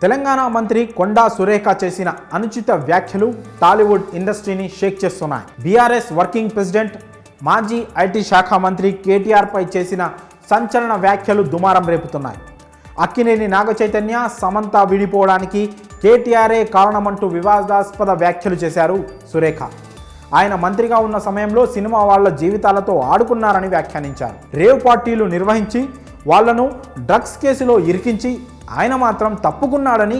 తెలంగాణ మంత్రి కొండా సురేఖ చేసిన అనుచిత వ్యాఖ్యలు టాలీవుడ్ ఇండస్ట్రీని షేక్ చేస్తున్నాయి. బీఆర్ఎస్ వర్కింగ్ ప్రెసిడెంట్ మాజీ ఐటీ శాఖ మంత్రి కేటీఆర్ పై చేసిన సంచలన వ్యాఖ్యలు దుమారం రేపుతున్నాయి. అక్కినేని నాగచైతన్య సమంత విడిపోవడానికి కేటీఆరే కారణమంటూ వివాదాస్పద వ్యాఖ్యలు చేశారు సురేఖ. ఆయన మంత్రిగా ఉన్న సమయంలో సినిమా వాళ్ళ జీవితాలతో ఆడుకున్నారని వ్యాఖ్యానించారు. రేవ్ పార్టీలు నిర్వహించి వాళ్లను డ్రగ్స్ కేసులో ఇరికించి ఆయన మాత్రం తప్పుకున్నాడని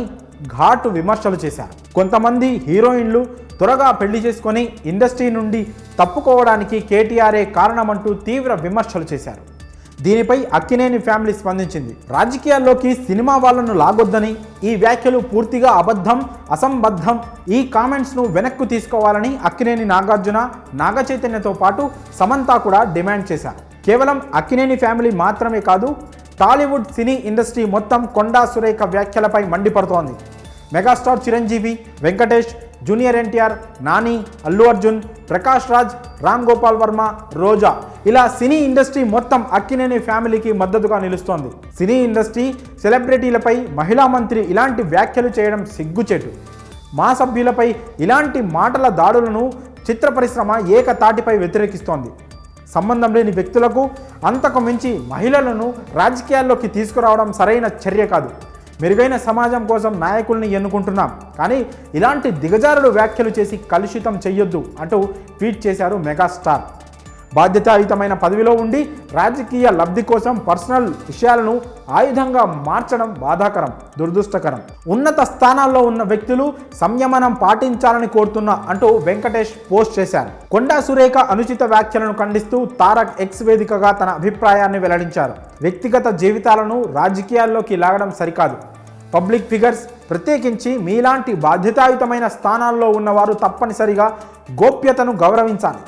ఘాటు విమర్శలు చేశారు. కొంతమంది హీరోయిన్లు త్వరగా పెళ్లి చేసుకొని ఇండస్ట్రీ నుండి తప్పుకోవడానికి కేటీఆరే కారణమంటూ తీవ్ర విమర్శలు చేశారు. దీనిపై అక్కినేని ఫ్యామిలీ స్పందించింది. రాజకీయాల్లోకి సినిమా వాళ్ళను లాగొద్దని, ఈ వ్యాఖ్యలు పూర్తిగా అబద్ధం, అసంబద్ధం, ఈ కామెంట్స్ను వెనక్కు తీసుకోవాలని అక్కినేని నాగార్జున, నాగచైతన్యతో పాటు సమంత కూడా డిమాండ్ చేశారు. కేవలం అక్కినేని ఫ్యామిలీ మాత్రమే కాదు, టాలీవుడ్ సినీ ఇండస్ట్రీ మొత్తం కొండా సురేఖ వ్యాఖ్యలపై మండిపడుతోంది. మెగాస్టార్ చిరంజీవి, వెంకటేష్, జూనియర్ ఎన్టీఆర్, నాని, అల్లు అర్జున్, ప్రకాష్ రాజ్, రామ్ గోపాల్ వర్మ, రోజా ఇలా సినీ ఇండస్ట్రీ మొత్తం అక్కినేని ఫ్యామిలీకి మద్దతుగా నిలుస్తోంది. సినీ ఇండస్ట్రీ సెలబ్రిటీలపై మహిళా మంత్రి ఇలాంటి వ్యాఖ్యలు చేయడం సిగ్గుచేటు. మా సభ్యులపై ఇలాంటి మాటల దాడులను చిత్ర పరిశ్రమ ఏకతాటిపై వ్యతిరేకిస్తోంది. సంబంధం లేని వ్యక్తులకు, అంతకు మించి మహిళలను రాజకీయాల్లోకి తీసుకురావడం సరైన చర్య కాదు. మెరుగైన సమాజం కోసం నాయకుల్ని ఎన్నుకుంటున్నాం, కానీ ఇలాంటి దిగజారుడు వ్యాఖ్యలు చేసి కలుషితం చెయ్యొద్దు అంటూ ట్వీట్ చేశారు మెగాస్టార్. బాధ్యతాయుతమైన పదవిలో ఉండి రాజకీయ లబ్ధి కోసం పర్సనల్ విషయాలను ఆయుధంగా మార్చడం బాధాకరం, దురదృష్టకరం. ఉన్నత స్థానాల్లో ఉన్న వ్యక్తులు సంయమనం పాటించాలని కోరుతున్నా అంటూ వెంకటేష్ పోస్ట్ చేశారు. కొండా సురేఖ అనుచిత వ్యాఖ్యలను ఖండిస్తూ తారక్ ఎక్స్ వేదికగా తన అభిప్రాయాన్ని వెల్లడించారు. వ్యక్తిగత జీవితాలను రాజకీయాల్లోకి లాగడం సరికాదు. పబ్లిక్ ఫిగర్స్, ప్రత్యేకించి మీలాంటి బాధ్యతాయుతమైన స్థానాల్లో ఉన్నవారు తప్పనిసరిగా గోప్యతను గౌరవించాలి.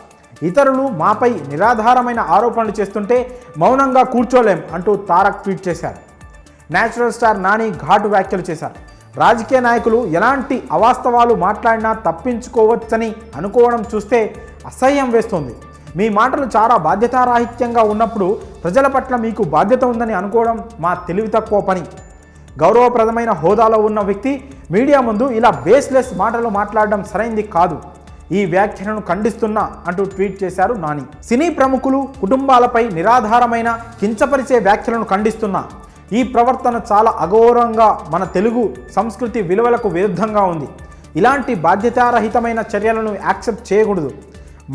ఇతరులు మాపై నిరాధారమైన ఆరోపణలు చేస్తుంటే మౌనంగా కూర్చోలేం అంటూ తారక్ ట్వీట్ చేశారు. నేచురల్ స్టార్ నాని ఘాటు వ్యాఖ్యలు చేశారు. రాజకీయ నాయకులు ఎలాంటి అవాస్తవాలు మాట్లాడినా తప్పించుకోవచ్చని అనుకోవడం చూస్తే అసహ్యం వేస్తుంది. మీ మాటలు చాలా బాధ్యతారాహిత్యంగా ఉన్నప్పుడు ప్రజల పట్ల మీకు బాధ్యత ఉందని అనుకోవడం మా తెలివి తక్కువ పని. గౌరవప్రదమైన హోదాలో ఉన్న వ్యక్తి మీడియా ముందు ఇలా బేస్లెస్ మాటలు మాట్లాడడం సరైంది కాదు. ఈ వ్యాఖ్యలను ఖండిస్తున్నా అంటూ ట్వీట్ చేశారు నాని. సినీ ప్రముఖులు, కుటుంబాలపై నిరాధారమైన కించపరిచే వ్యాఖ్యలను ఖండిస్తున్నా. ఈ ప్రవర్తన చాలా అగౌరవంగా, మన తెలుగు సంస్కృతి విలువలకు విరుద్ధంగా ఉంది. ఇలాంటి బాధ్యతారహితమైన చర్యలను యాక్సెప్ట్ చేయకూడదు.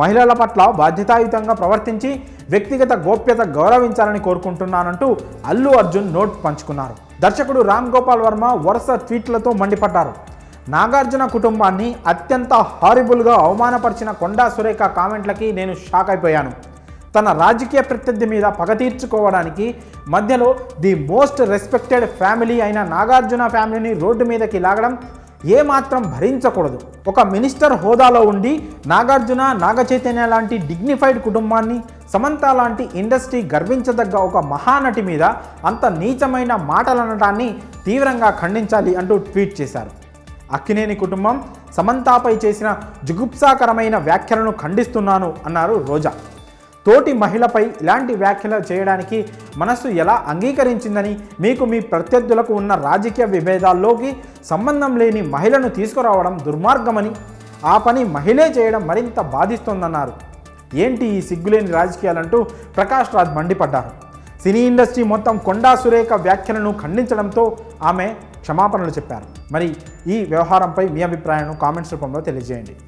మహిళల పట్ల బాధ్యతాయుతంగా ప్రవర్తించి వ్యక్తిగత గోప్యత గౌరవించాలని కోరుకుంటున్నానంటూ అల్లు అర్జున్ నోట్ పంచుకున్నారు. దర్శకుడు రామ్ గోపాల్ వర్మ వరుస ట్వీట్లతో మండిపడ్డారు. నాగార్జున కుటుంబాన్ని అత్యంత హారిబుల్గా అవమానపరిచిన కొండా సురేఖ కామెంట్లకి నేను షాక్ అయిపోయాను. తన రాజకీయ ప్రత్యర్థి మీద పగ తీర్చుకోవడానికి మధ్యలో ది మోస్ట్ రెస్పెక్టెడ్ ఫ్యామిలీ అయిన నాగార్జున ఫ్యామిలీని రోడ్డు మీదకి లాగడం ఏమాత్రం భరించకూడదు. ఒక మినిస్టర్ హోదాలో ఉండి నాగార్జున, నాగచైతన్య లాంటి డిగ్నిఫైడ్ కుటుంబాన్ని, సమంత లాంటి ఇండస్ట్రీ గర్వించదగ్గ ఒక మహానటి మీద అంత నీచమైన మాటలనటాన్ని తీవ్రంగా ఖండించాలి అంటూ ట్వీట్ చేశారు. అక్కినేని కుటుంబం సమంతపై చేసిన జుగుప్సాకరమైన వ్యాఖ్యలను ఖండిస్తున్నాను అన్నారు రోజా. తోటి మహిళపై ఇలాంటి వ్యాఖ్యలు చేయడానికి మనస్సు ఎలా అంగీకరించిందని, మీకు మీ ప్రత్యర్థులకు ఉన్న రాజకీయ విభేదాల్లోకి సంబంధం లేని మహిళను తీసుకురావడం దుర్మార్గమని, ఆ పని మహిళే చేయడం మరింత బాధిస్తోందన్నారు. ఏంటి ఈ సిగ్గులేని రాజకీయాలంటూ ప్రకాష్ రాజ్ మండిపడ్డారు. సినీ ఇండస్ట్రీ మొత్తం కొండా సురేఖ వ్యాఖ్యలను ఖండించడంతో ఆమె క్షమాపణలు చెప్పారు. మరి ఈ వ్యవహారంపై మీ అభిప్రాయాలను కామెంట్స్ రూపంలో తెలియజేయండి.